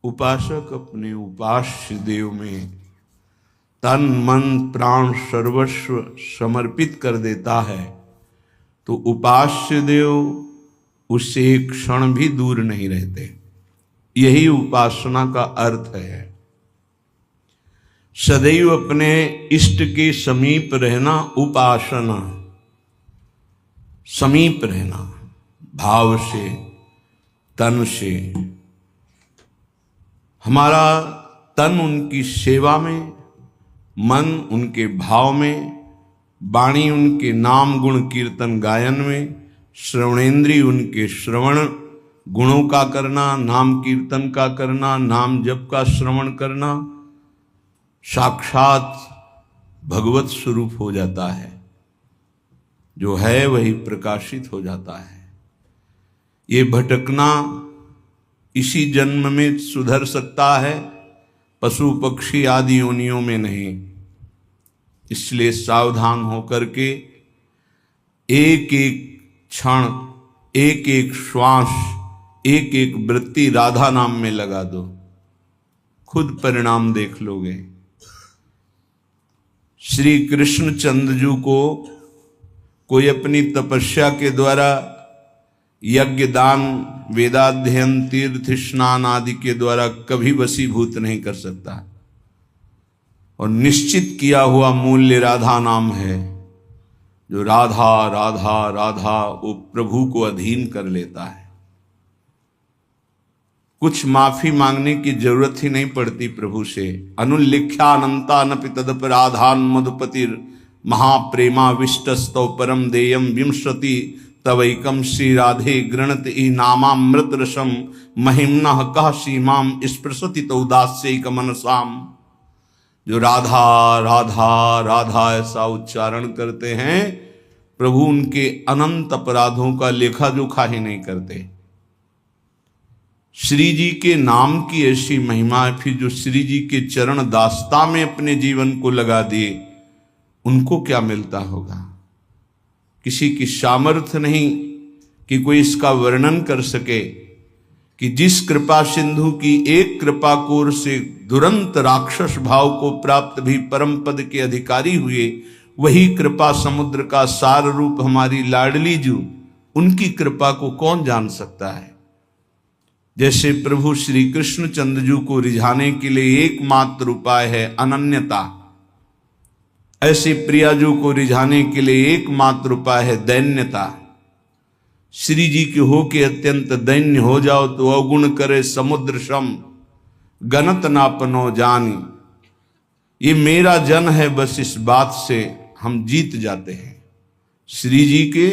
उपासक अपने उपास्य देव में तन मन प्राण सर्वस्व समर्पित कर देता है तो उपास्य देव उससे एक क्षण भी दूर नहीं रहते। यही उपासना का अर्थ है। सदैव अपने इष्ट के समीप रहना उपासना, समीप रहना भाव से, तन से। हमारा तन उनकी सेवा में, मन उनके भाव में, वाणी उनके नाम गुण कीर्तन गायन में, श्रवणेन्द्रिय उनके श्रवण गुणों का करना, नाम कीर्तन का करना, नाम जप का श्रवण करना, साक्षात भगवत स्वरूप हो जाता है। जो है वही प्रकाशित हो जाता है। ये भटकना इसी जन्म में सुधर सकता है, पशु पक्षी आदि योनियों में नहीं। इसलिए सावधान होकर के एक एक क्षण, एक एक श्वास, एक एक वृत्ति राधा नाम में लगा दो, खुद परिणाम देख लोगे। श्री कृष्णचंद्र को कोई अपनी तपस्या के द्वारा यज्ञ दान वेदाध्ययन तीर्थ स्नान आदि के द्वारा कभी वशीभूत नहीं कर सकता। और निश्चित किया हुआ मूल्य राधा नाम है। जो राधा राधा राधा वो प्रभु को अधीन कर लेता है। कुछ माफी मांगने की जरूरत ही नहीं पड़ती प्रभु से। अनुल्लिख्यानंता नपि तदपराधान मधुपतिर महाप्रेमाविष्टस्तौ परम देयम विंशति तवैकम श्री राधे गृणत ई नामामृत रसम महिम्नः कह सीमाम स्पृशति तो दास्यैक मनसाम। जो राधा राधा राधा ऐसा उच्चारण करते हैं, प्रभु उनके अनंत अपराधों का लेखा जोखा ही नहीं करते। श्री जी के नाम की ऐसी महिमा है। फिर जो श्री जी के चरण दास्ता में अपने जीवन को लगा दिए, उनको क्या मिलता होगा। किसी की सामर्थ्य नहीं कि कोई इसका वर्णन कर सके कि जिस कृपा सिंधु की एक कृपा कोर से दुरंत राक्षस भाव को प्राप्त भी परम पद के अधिकारी हुए, वही कृपा समुद्र का सार रूप हमारी लाडली जू, उनकी कृपा को कौन जान सकता है। जैसे प्रभु श्री कृष्णचंद्र जी को रिझाने के लिए एकमात्र उपाय है अनन्यता, ऐसे प्रियाजू को रिझाने के लिए एकमात्र उपाय है दैन्यता। श्री जी के हो के अत्यंत दैन्य हो जाओ तो अवगुण करे समुद्र सम गणत नापनो जानी। ये मेरा जन है, बस इस बात से हम जीत जाते हैं। श्री जी के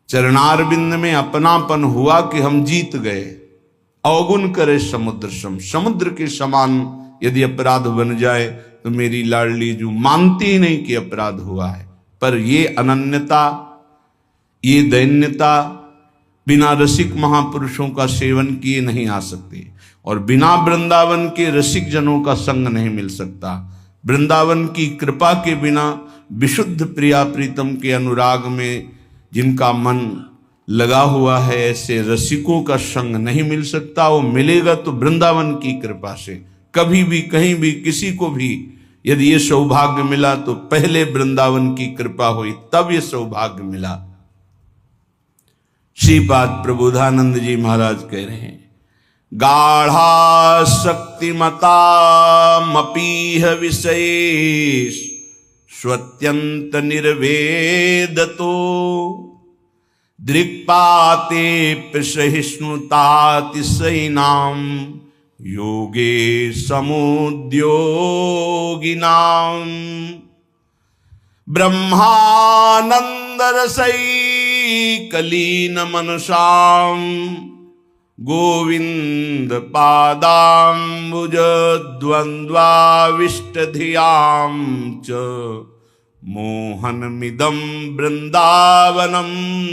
चरणारविंद में अपनापन हुआ कि हम जीत गए। अवगुण करे समुद्र सम, समुद्र के समान यदि अपराध बन जाए तो मेरी लाडली जो मानती ही नहीं कि अपराध हुआ है। पर ये अनन्यता, ये दैन्यता बिना रसिक महापुरुषों का सेवन किए नहीं आ सकती। और बिना वृंदावन के रसिक जनों का संग नहीं मिल सकता। वृंदावन की कृपा के बिना विशुद्ध प्रिया प्रीतम के अनुराग में जिनका मन लगा हुआ है, ऐसे रसिकों का संग नहीं मिल सकता। वो मिलेगा तो वृंदावन की कृपा से। कभी भी कहीं भी किसी को भी यदि ये सौभाग्य मिला तो पहले वृंदावन की कृपा हुई, तब ये सौभाग्य मिला। श्रीपाद प्रबोधानंद जी महाराज कह रहे हैं, गाढ़ा शक्तिमता मपीह विशेष स्वत्यंत निर्वेदतो दृक्पाते सहिष्णुतातिशयिनाम योगे समुद्योगिनाम ब्रह्मानंद रसैकलीन मनसाम गोविंद पादाम्बुज द्वंद्वाविष्ट धियाम च मोहनमिदं वृंदावनम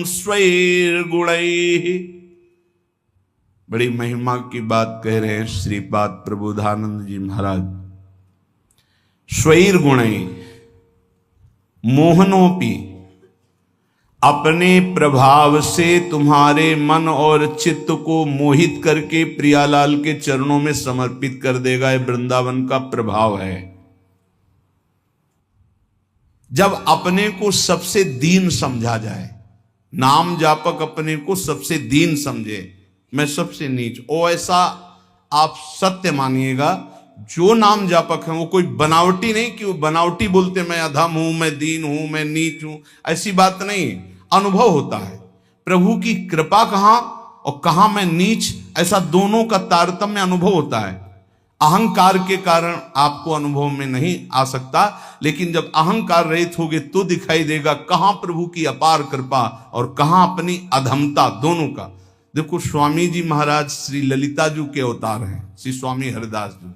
स्वैर्गुणैः। बड़ी महिमा की बात कह रहे हैं श्रीपाद प्रबोधानंद जी महाराज। स्वैर्गुणैः मोहनोपि, अपने प्रभाव से तुम्हारे मन और चित्त को मोहित करके प्रियालाल के चरणों में समर्पित कर देगा। ये वृंदावन का प्रभाव है। जब अपने को सबसे दीन समझा जाए, नाम जापक अपने को सबसे दीन समझे, मैं सबसे नीच, ओ ऐसा आप सत्य मानिएगा। जो नाम जापक है वो कोई बनावटी नहीं कि वो बनावटी बोलते मैं अधम हूं, मैं दीन हूं, मैं नीच हूं, ऐसी बात नहीं। अनुभव होता है प्रभु की कृपा कहां और कहां मैं नीच, ऐसा दोनों का तारतम्य अनुभव होता है। अहंकार के कारण आपको अनुभव में नहीं आ सकता, लेकिन जब अहंकार रहित होगे तो दिखाई देगा कहां प्रभु की अपार कृपा और कहां अपनी अधमता, दोनों का। देखो स्वामी जी महाराज श्री ललिता जी के अवतार हैं, श्री स्वामी हरिदास जी,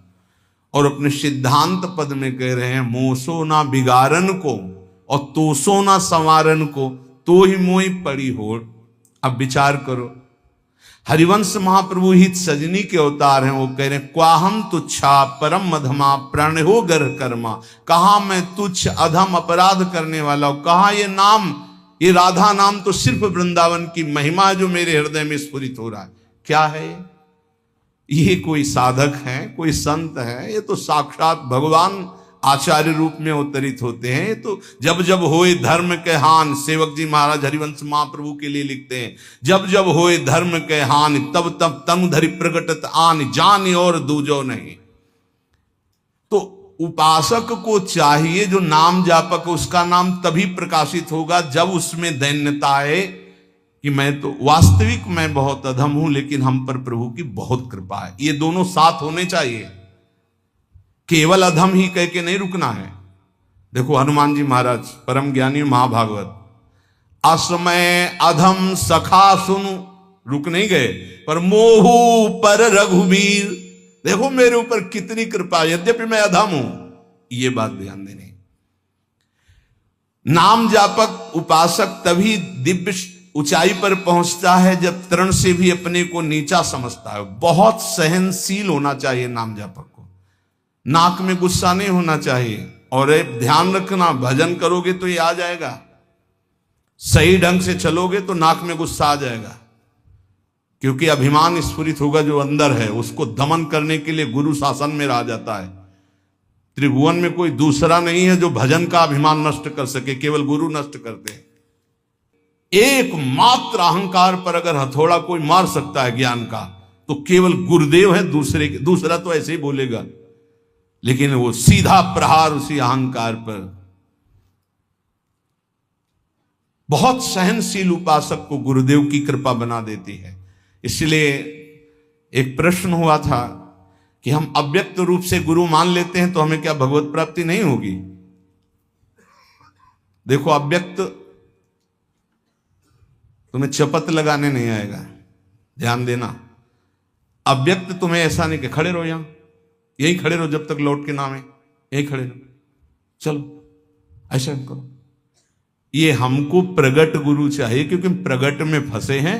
और अपने सिद्धांत पद में कह रहे हैं मोसो ना बिगारन को और तोसो ना संवारन को, तो ही मोई पड़ी होड़। अब विचार करो, हरिवंश महाप्रभु हित सजनी के अवतार हैं, वो कह रहे हैं क्वाहम तुच्छा परम मधमा प्रण हो गर्ह कर्मा। कहा मैं तुच्छ अधम अपराध करने वाला हूं, कहा ये नाम, ये राधा नाम तो सिर्फ वृंदावन की महिमा जो मेरे हृदय में स्फुरित हो रहा है। क्या है ये? कोई साधक है, कोई संत है? ये तो साक्षात भगवान आचार्य रूप में अवतरित होते हैं। तो जब जब होए धर्म के हान, सेवक जी महाराज हरिवंश महाप्रभु के लिए लिखते हैं, जब जब होए धर्म के हान तब तब तनु धरि प्रगटत आन, जान और दूजो नहीं। तो उपासक को चाहिए, जो नाम जापक उसका नाम तभी प्रकाशित होगा जब उसमें दैन्यता आए कि मैं तो वास्तविक मैं बहुत अधम हूं, लेकिन हम पर प्रभु की बहुत कृपा है। ये दोनों साथ होने चाहिए, केवल अधम ही कह के नहीं रुकना है। देखो हनुमान जी महाराज परम ज्ञानी महाभागवत, असमय अधम सखा सुनु, रुक नहीं गए, पर मोहू पर रघुबीर, देखो मेरे ऊपर कितनी कृपा, यद्यपि मैं अधम हूं, ये बात ध्यान देनी। नाम जापक उपासक तभी दिव्य ऊंचाई पर पहुंचता है जब तरण से भी अपने को नीचा समझता है। बहुत सहनशील होना चाहिए नाम जापक को, नाक में गुस्सा नहीं होना चाहिए। और ध्यान रखना, भजन करोगे तो ये आ जाएगा, सही ढंग से चलोगे तो नाक में गुस्सा आ जाएगा, क्योंकि अभिमान स्फुरित होगा जो अंदर है, उसको दमन करने के लिए गुरु शासन में रह जाता है। त्रिभुवन में कोई दूसरा नहीं है जो भजन का अभिमान नष्ट कर सके, केवल गुरु नष्ट करते हैं। एकमात्र अहंकार पर अगर हथौड़ा कोई मार सकता है ज्ञान का, तो केवल गुरुदेव है, दूसरा तो ऐसे ही बोलेगा, लेकिन वो सीधा प्रहार उसी अहंकार पर। बहुत सहनशील उपासक को गुरुदेव की कृपा बना देती है। इसलिए एक प्रश्न हुआ था कि हम अव्यक्त रूप से गुरु मान लेते हैं तो हमें क्या भगवत प्राप्ति नहीं होगी? देखो अव्यक्त तुम्हें चपत लगाने नहीं आएगा, ध्यान देना। अव्यक्त तुम्हें ऐसा नहीं कि खड़े रहो, यहां यही खड़े रहो जब तक लौट के नाम है, यही खड़े रहो, चलो ऐसा करो। ये हमको प्रगट गुरु चाहिए, क्योंकि हम प्रगट में फंसे हैं।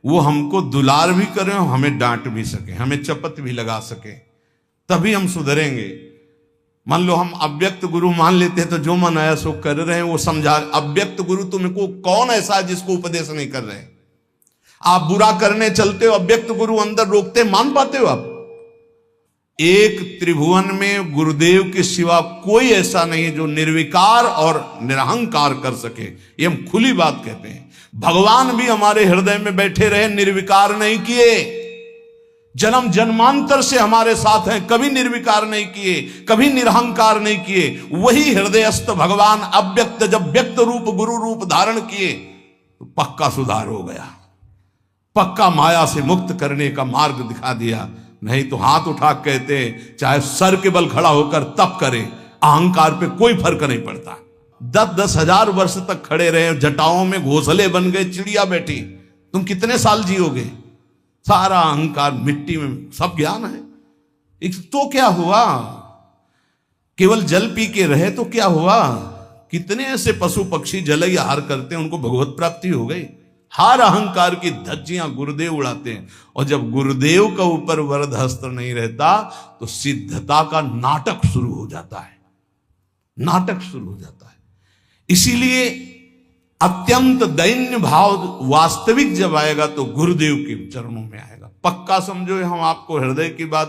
वो हमको दुलार भी करें, हमें डांट भी सके, हमें चपत भी लगा सके, तभी हम सुधरेंगे। मान लो हम अव्यक्त गुरु मान लेते हैं तो जो मन आया सो कर रहे हैं, वो समझा। अव्यक्त गुरु तुमको कौन ऐसा है जिसको उपदेश नहीं कर रहे? आप बुरा करने चलते हो, अव्यक्त गुरु अंदर रोकते, मान पाते हो आप? एक त्रिभुवन में गुरुदेव के सिवा कोई ऐसा नहीं है जो निर्विकार और निरहंकार कर सके। ये हम खुली बात कहते हैं। भगवान भी हमारे हृदय में बैठे रहे, निर्विकार नहीं किए। जन्म जन्मांतर से हमारे साथ हैं, कभी निर्विकार नहीं किए, कभी निरहंकार नहीं किए। वही हृदयस्थ भगवान अव्यक्त जब व्यक्त रूप गुरु रूप धारण किए तो पक्का सुधार हो गया, पक्का माया से मुक्त करने का मार्ग दिखा दिया। नहीं तो हाथ उठा कहते चाहे सर के बल खड़ा होकर तप करे, अहंकार पे कोई फर्क नहीं पड़ता। 10-10 हजार वर्ष तक खड़े रहे, जटाओं में घोंसले बन गए, चिड़िया बैठी, तुम कितने साल जियोगे? सारा अहंकार मिट्टी में, सब ज्ञान है तो क्या हुआ? केवल जल पी के रहे तो क्या हुआ? कितने ऐसे पशु पक्षी जल आहार करते हैं, उनको भगवत प्राप्ति हो गई। हर अहंकार की धज्जियां गुरुदेव उड़ाते हैं, और जब गुरुदेव का ऊपर वरद हस्त नहीं रहता तो सिद्धता का नाटक शुरू हो जाता है, नाटक शुरू हो जाता है। इसीलिए अत्यंत दैन्य भाव वास्तविक जब आएगा तो गुरुदेव के चरणों में आएगा। पक्का समझो, हम आपको हृदय की बात